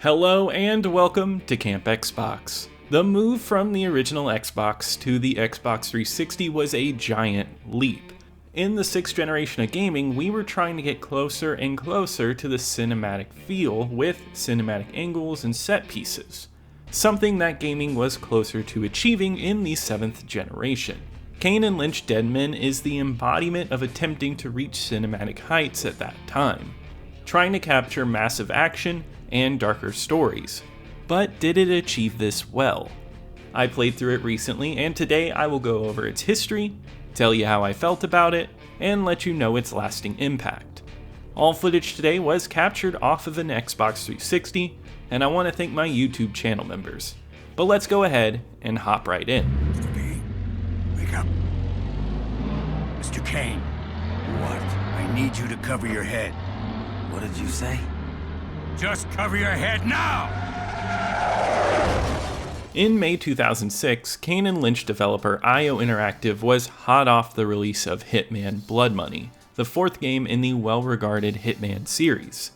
Hello and welcome to Camp Xbox. The move from the original Xbox to the Xbox 360 was a giant leap. In the 6th generation of gaming, we were trying to get closer and closer to the cinematic feel with cinematic angles and set pieces, something that gaming was closer to achieving in the 7th generation. Kane and Lynch Dead Men is the embodiment of attempting to reach cinematic heights at that time, trying to capture massive action and darker stories. But did it achieve this well? I played through it recently, and today I will go over its history, tell you how I felt about it, and let you know its lasting impact. All footage today was captured off of an Xbox 360, and I want to thank my YouTube channel members. But let's go ahead and hop right in. Mr. Kane, wake up. Mr. Kane. What? I need you to cover your head. What did you say? Just cover your head now! In May 2006, Kane and Lynch developer IO Interactive was hot off the release of Hitman Blood Money, the 4th game in the well-regarded Hitman series.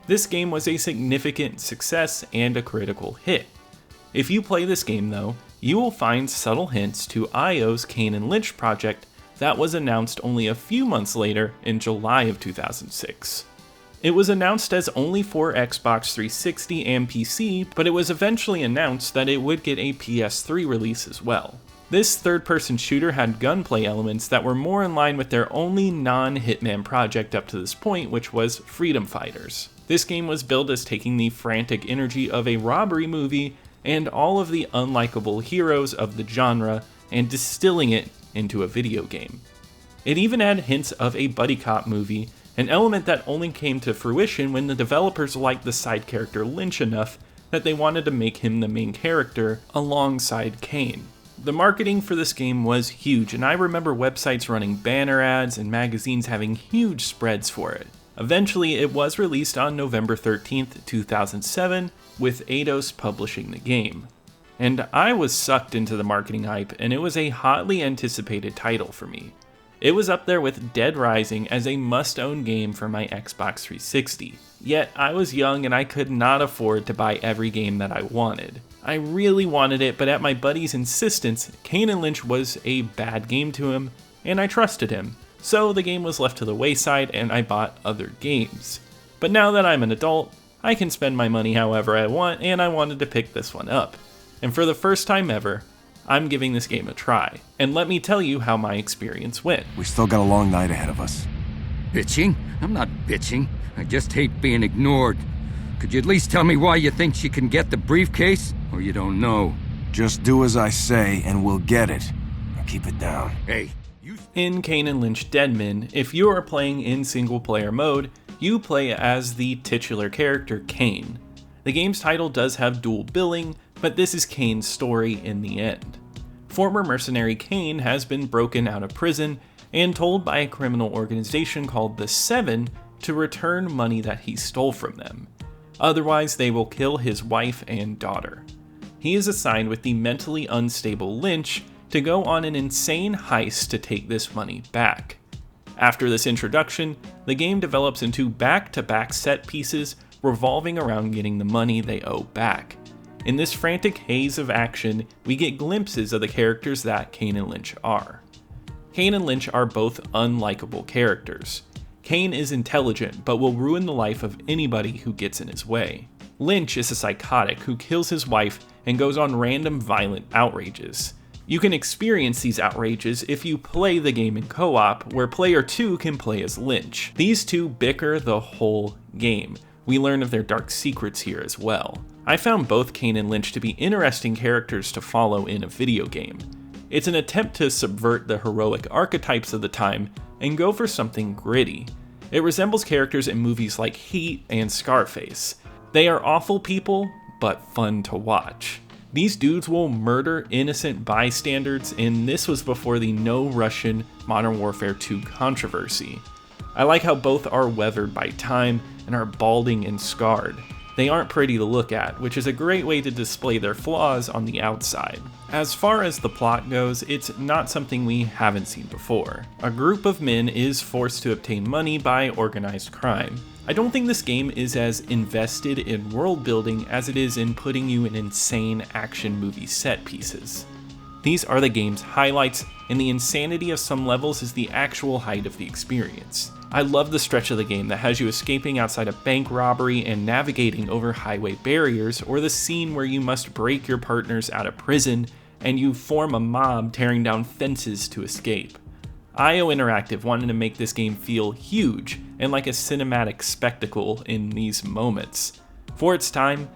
This game was a significant success and a critical hit. If you play this game though, you will find subtle hints to IO's Kane and Lynch project that was announced only a few months later in July of 2006. It was announced as only for Xbox 360 and PC, but it was eventually announced that it would get a PS3 release as well. This third-person shooter had gunplay elements that were more in line with their only non-Hitman project up to this point, which was Freedom Fighters. This game was billed as taking the frantic energy of a robbery movie and all of the unlikable heroes of the genre and distilling it into a video game. It even had hints of a buddy cop movie, an element that only came to fruition when the developers liked the side character Lynch enough that they wanted to make him the main character alongside Kane. The marketing for this game was huge, and I remember websites running banner ads and magazines having huge spreads for it. Eventually, it was released on November 13th, 2007, with Eidos publishing the game. And I was sucked into the marketing hype, and it was a hotly anticipated title for me. It was up there with Dead Rising as a must-own game for my Xbox 360. Yet, I was young and I could not afford to buy every game that I wanted. I really wanted it, but at my buddy's insistence, Kane and Lynch was a bad game to him, and I trusted him. So the game was left to the wayside and I bought other games. But now that I'm an adult, I can spend my money however I want, and I wanted to pick this one up. And for the first time ever, I'm giving this game a try, and let me tell you how my experience went. We still got a long night ahead of us. Bitching? I'm not bitching. I just hate being ignored. Could you at least tell me why you think she can get the briefcase? Or you don't know? Just do as I say and we'll get it. Now keep it down. Hey, In Kane and Lynch Dead Men, if you are playing in single player mode, you play as the titular character Kane. The game's title does have dual billing, but this is Kane's story in the end. Former mercenary Kane has been broken out of prison and told by a criminal organization called the Seven to return money that he stole from them. Otherwise, they will kill his wife and daughter. He is assigned with the mentally unstable Lynch to go on an insane heist to take this money back. After this introduction, the game develops into back-to-back set pieces revolving around getting the money they owe back. In this frantic haze of action, we get glimpses of the characters that Kane and Lynch are. Kane and Lynch are both unlikable characters. Kane is intelligent, but will ruin the life of anybody who gets in his way. Lynch is a psychotic who kills his wife and goes on random violent outrages. You can experience these outrages if you play the game in co-op, where player 2 can play as Lynch. These two bicker the whole game. We learn of their dark secrets here as well. I found both Kane and Lynch to be interesting characters to follow in a video game. It's an attempt to subvert the heroic archetypes of the time and go for something gritty. It resembles characters in movies like Heat and Scarface. They are awful people, but fun to watch. These dudes will murder innocent bystanders, and this was before the No Russian Modern Warfare 2 controversy. I like how both are weathered by time and are balding and scarred. They aren't pretty to look at, which is a great way to display their flaws on the outside. As far as the plot goes, it's not something we haven't seen before. A group of men is forced to obtain money by organized crime. I don't think this game is as invested in world building as it is in putting you in insane action movie set pieces. These are the game's highlights, and the insanity of some levels is the actual height of the experience. I love the stretch of the game that has you escaping outside a bank robbery and navigating over highway barriers, or the scene where you must break your partners out of prison and you form a mob tearing down fences to escape. IO Interactive wanted to make this game feel huge and like a cinematic spectacle in these moments. For its time,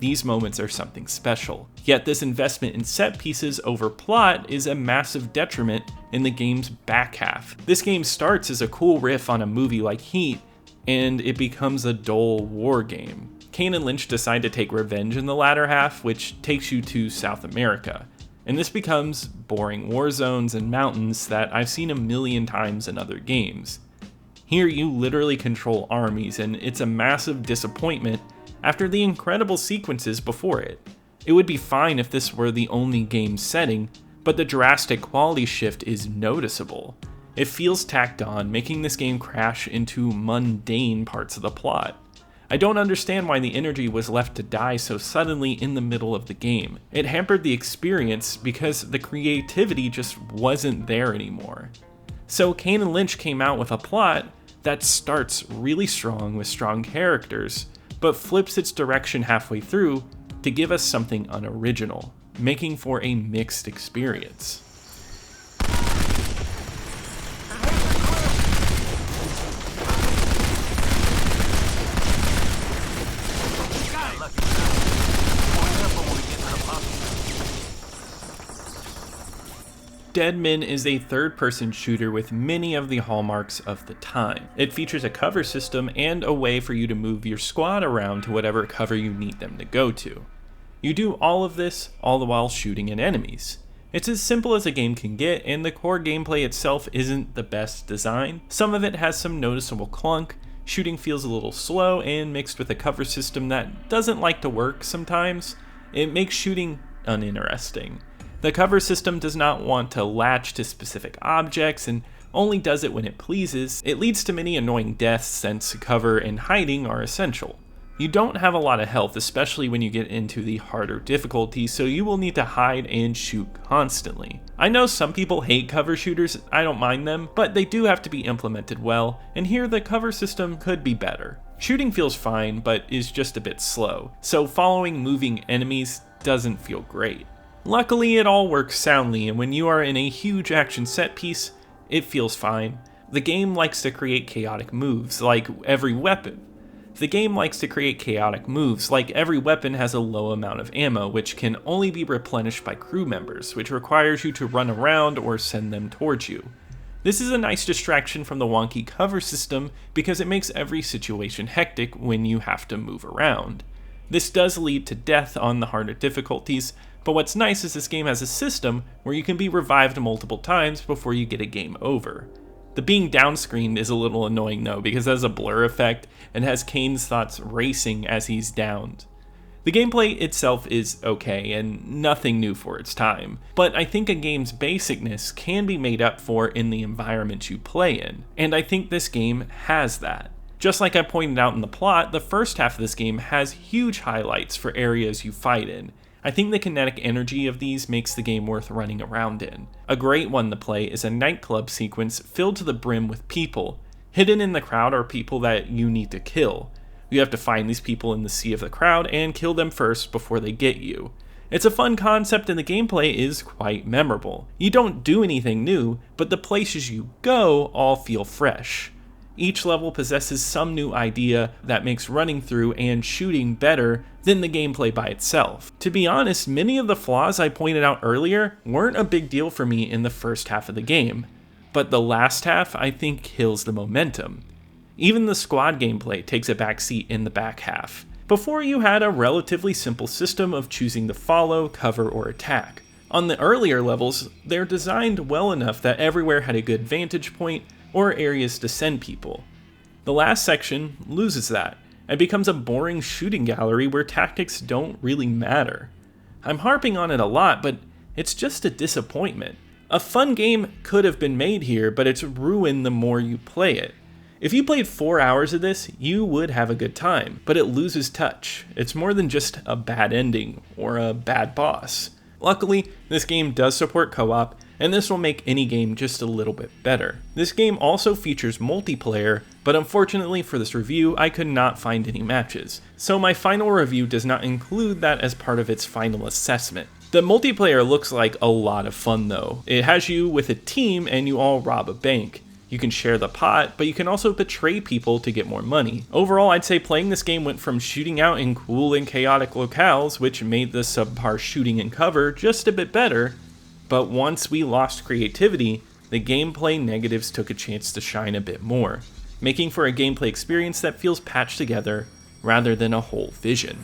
these moments are something special. Yet this investment in set pieces over plot is a massive detriment in the game's back half. This game starts as a cool riff on a movie like Heat, and it becomes a dull war game. Kane and Lynch decide to take revenge in the latter half, which takes you to South America. And this becomes boring war zones and mountains that I've seen a million times in other games. Here you literally control armies, and it's a massive disappointment after the incredible sequences before it. It would be fine if this were the only game setting, but the drastic quality shift is noticeable. It feels tacked on, making this game crash into mundane parts of the plot. I don't understand why the energy was left to die so suddenly in the middle of the game. It hampered the experience because the creativity just wasn't there anymore. So Kane and Lynch came out with a plot that starts really strong with strong characters, but flips its direction halfway through to give us something unoriginal, making for a mixed experience. Dead Men is a third-person shooter with many of the hallmarks of the time. It features a cover system and a way for you to move your squad around to whatever cover you need them to go to. You do all of this all the while shooting at enemies. It's as simple as a game can get, and the core gameplay itself isn't the best design. Some of it has some noticeable clunk, shooting feels a little slow, and mixed with a cover system that doesn't like to work sometimes, it makes shooting uninteresting. The cover system does not want to latch to specific objects and only does it when it pleases. It leads to many annoying deaths since cover and hiding are essential. You don't have a lot of health, especially when you get into the harder difficulty, so you will need to hide and shoot constantly. I know some people hate cover shooters, I don't mind them, but they do have to be implemented well, and here the cover system could be better. Shooting feels fine, but is just a bit slow, so following moving enemies doesn't feel great. Luckily, it all works soundly, and when you are in a huge action set piece, it feels fine. The game likes to create chaotic moves, like every weapon. has a low amount of ammo, which can only be replenished by crew members, which requires you to run around or send them towards you. This is a nice distraction from the wonky cover system because it makes every situation hectic when you have to move around. This does lead to death on the harder difficulties, but what's nice is this game has a system where you can be revived multiple times before you get a game over. The being downscreened is a little annoying though, because it has a blur effect and has Kane's thoughts racing as he's downed. The gameplay itself is okay and nothing new for its time, but I think a game's basicness can be made up for in the environment you play in, and I think this game has that. Just like I pointed out in the plot, the first half of this game has huge highlights for areas you fight in. I think the kinetic energy of these makes the game worth running around in. A great one to play is a nightclub sequence filled to the brim with people. Hidden in the crowd are people that you need to kill. You have to find these people in the sea of the crowd and kill them first before they get you. It's a fun concept and the gameplay is quite memorable. You don't do anything new, but the places you go all feel fresh. Each level possesses some new idea that makes running through and shooting better than the gameplay by itself. To be honest, many of the flaws I pointed out earlier weren't a big deal for me in the first half of the game, but the last half I think kills the momentum. Even the squad gameplay takes a backseat in the back half. Before, you had a relatively simple system of choosing to follow, cover, or attack. On the earlier levels, they're designed well enough that everywhere had a good vantage point or areas to send people. The last section loses that and becomes a boring shooting gallery where tactics don't really matter. I'm harping on it a lot, but it's just a disappointment. A fun game could have been made here, but it's ruined the more you play it. If you played 4 hours of this, you would have a good time, but it loses touch. It's more than just a bad ending or a bad boss. Luckily, this game does support co-op, and this will make any game just a little bit better. This game also features multiplayer, but unfortunately for this review, I could not find any matches. So my final review does not include that as part of its final assessment. The multiplayer looks like a lot of fun though. It has you with a team and you all rob a bank. You can share the pot, but you can also betray people to get more money. Overall, I'd say playing this game went from shooting out in cool and chaotic locales, which made the subpar shooting and cover just a bit better, but once we lost creativity, the gameplay negatives took a chance to shine a bit more, making for a gameplay experience that feels patched together rather than a whole vision.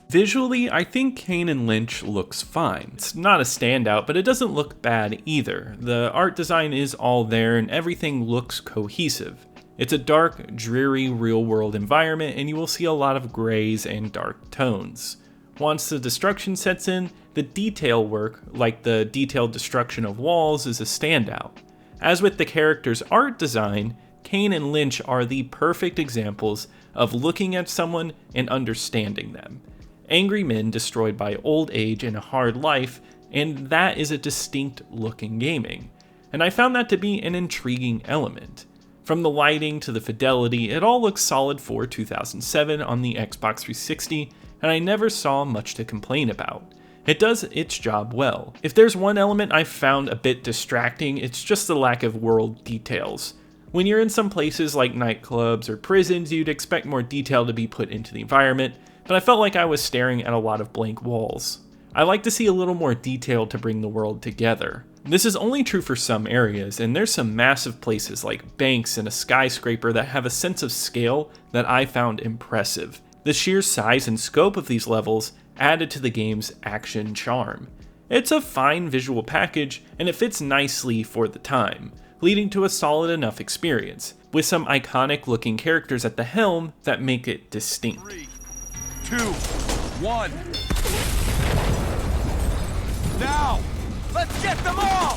Visually, I think Kane and Lynch looks fine. It's not a standout, but it doesn't look bad either. The art design is all there and everything looks cohesive. It's a dark, dreary, real-world environment and you will see a lot of grays and dark tones. Once the destruction sets in, the detail work, like the detailed destruction of walls, is a standout. As with the character's art design, Kane and Lynch are the perfect examples of looking at someone and understanding them. Angry men destroyed by old age and a hard life, and that is a distinct look in gaming. And I found that to be an intriguing element. From the lighting to the fidelity, it all looks solid for 2007 on the Xbox 360, and I never saw much to complain about. It does its job well. If there's one element I found a bit distracting, it's just the lack of world details. When you're in some places like nightclubs or prisons, you'd expect more detail to be put into the environment, but I felt like I was staring at a lot of blank walls. I like to see a little more detail to bring the world together. This is only true for some areas, and there's some massive places like banks and a skyscraper that have a sense of scale that I found impressive. The sheer size and scope of these levels added to the game's action charm. It's a fine visual package, and it fits nicely for the time, leading to a solid enough experience, with some iconic looking characters at the helm that make it distinct. 3, 2, 1. Now! Let's get them all!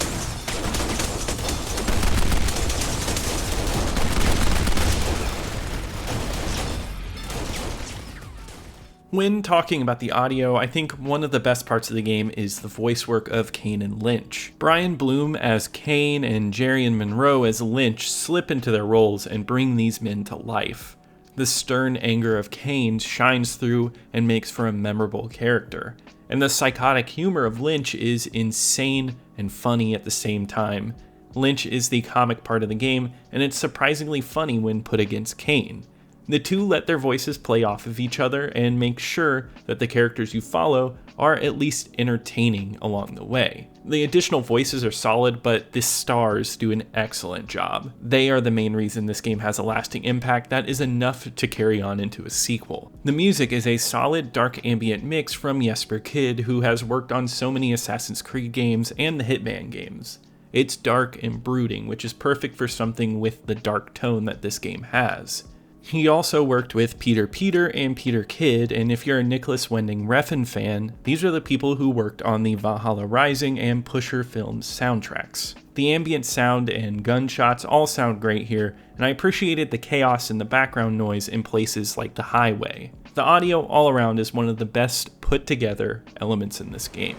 When talking about the audio, I think one of the best parts of the game is the voice work of Kane and Lynch. Brian Bloom as Kane and Jerrion Monroe as Lynch slip into their roles and bring these men to life. The stern anger of Kane shines through and makes for a memorable character. And the psychotic humor of Lynch is insane and funny at the same time. Lynch is the comic part of the game, and it's surprisingly funny when put against Kane. The two let their voices play off of each other and make sure that the characters you follow are at least entertaining along the way. The additional voices are solid, but the stars do an excellent job. They are the main reason this game has a lasting impact that is enough to carry on into a sequel. The music is a solid dark ambient mix from Jesper Kyd, who has worked on so many Assassin's Creed games and the Hitman games. It's dark and brooding, which is perfect for something with the dark tone that this game has. He also worked with Peter and Peter Kyd, and if you're a Nicholas Winding Refn fan, these are the people who worked on the Valhalla Rising and Pusher Films soundtracks. The ambient sound and gunshots all sound great here, and I appreciated the chaos and the background noise in places like the highway. The audio all around is one of the best put together elements in this game.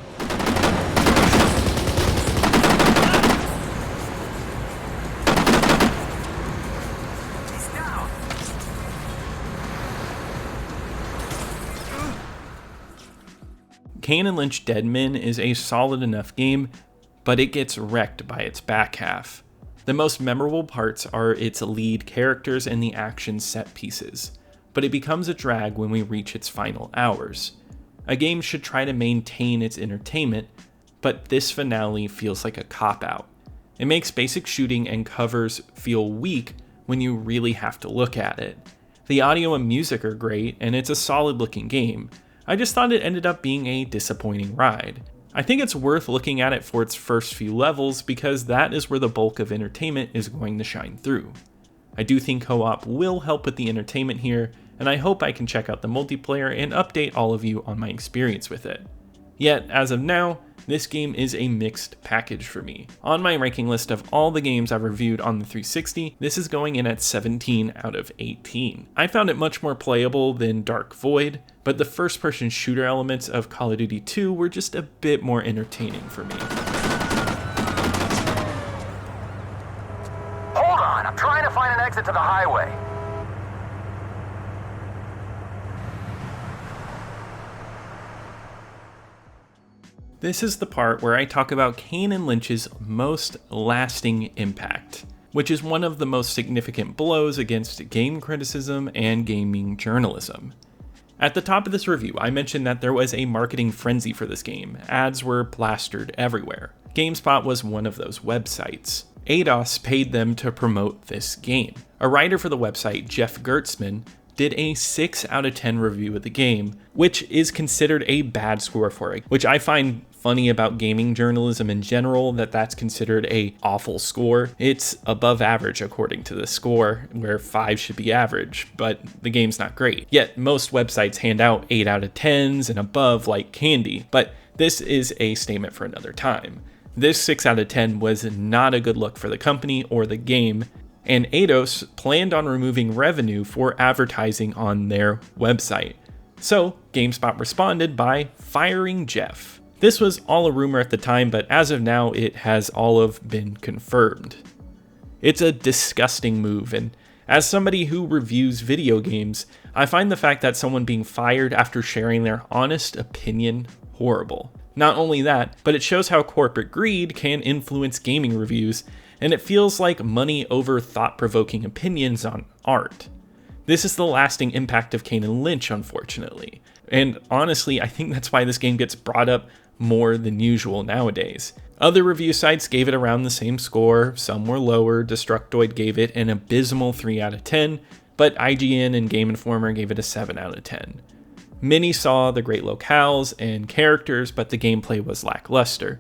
Kane and Lynch Dead Men is a solid enough game, but it gets wrecked by its back half. The most memorable parts are its lead characters and the action set pieces, but it becomes a drag when we reach its final hours. A game should try to maintain its entertainment, but this finale feels like a cop-out. It makes basic shooting and covers feel weak when you really have to look at it. The audio and music are great, and it's a solid looking game. I just thought it ended up being a disappointing ride. I think it's worth looking at it for its first few levels because that is where the bulk of entertainment is going to shine through. I do think co-op will help with the entertainment here, and I hope I can check out the multiplayer and update all of you on my experience with it. Yet, as of now, this game is a mixed package for me. On my ranking list of all the games I've reviewed on the 360, this is going in at 17 out of 18. I found it much more playable than Dark Void, but the first-person shooter elements of Call of Duty 2 were just a bit more entertaining for me. Hold on, I'm trying to find an exit to the highway. This is the part where I talk about Kane and Lynch's most lasting impact, which is one of the most significant blows against game criticism and gaming journalism. At the top of this review, I mentioned that there was a marketing frenzy for this game. Ads were plastered everywhere. GameSpot was one of those websites. ADOS paid them to promote this game. A writer for the website, Jeff Gertzman, did a 6 out of 10 review of the game, which is considered a bad score for it, which I find funny about gaming journalism in general, that's considered a awful score. It's above average according to the score, where 5 should be average, but the game's not great. Yet most websites hand out 8 out of 10s and above like candy, but this is a statement for another time. This 6 out of 10 was not a good look for the company or the game, and ADOS planned on removing revenue for advertising on their website. So GameSpot responded by firing Jeff. This was all a rumor at the time, but as of now, it has all of been confirmed. It's a disgusting move, and as somebody who reviews video games, I find the fact that someone being fired after sharing their honest opinion horrible. Not only that, but it shows how corporate greed can influence gaming reviews, and it feels like money over thought-provoking opinions on art. This is the lasting impact of Kane and Lynch, unfortunately. And honestly, I think that's why this game gets brought up more than usual nowadays. Other review sites gave it around the same score, some were lower. Destructoid gave it an abysmal 3 out of 10, but IGN and Game Informer gave it a 7 out of 10. Many saw the great locales and characters, but the gameplay was lackluster.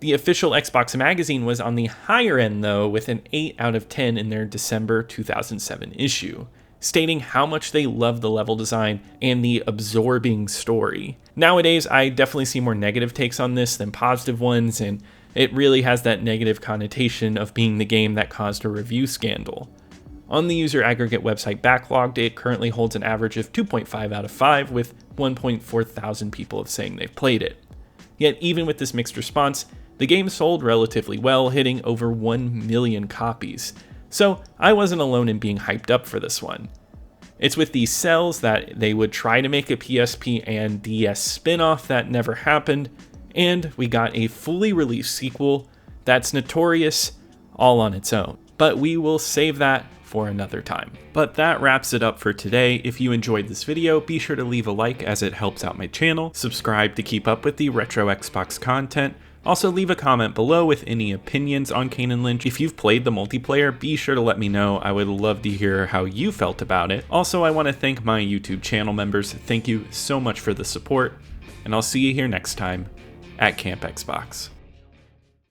The official Xbox magazine was on the higher end though, with an 8 out of 10 in their December 2007 issue, stating how much they love the level design and the absorbing story. Nowadays, I definitely see more negative takes on this than positive ones, and it really has that negative connotation of being the game that caused a review scandal. On the user aggregate website Backlogged, it currently holds an average of 2.5 out of 5, with 1.4 thousand people saying they've played it. Yet even with this mixed response, the game sold relatively well, hitting over 1 million copies. So I wasn't alone in being hyped up for this one. It's with these sales that they would try to make a PSP and DS spin-off that never happened, and we got a fully released sequel that's notorious all on its own. But we will save that for another time. But that wraps it up for today. If you enjoyed this video, be sure to leave a like as it helps out my channel, subscribe to keep up with the retro Xbox content. Also leave a comment below with any opinions on Kane and Lynch. If you've played the multiplayer, be sure to let me know. I would love to hear how you felt about it. Also, I want to thank my YouTube channel members. Thank you so much for the support, and I'll see you here next time at Camp Xbox.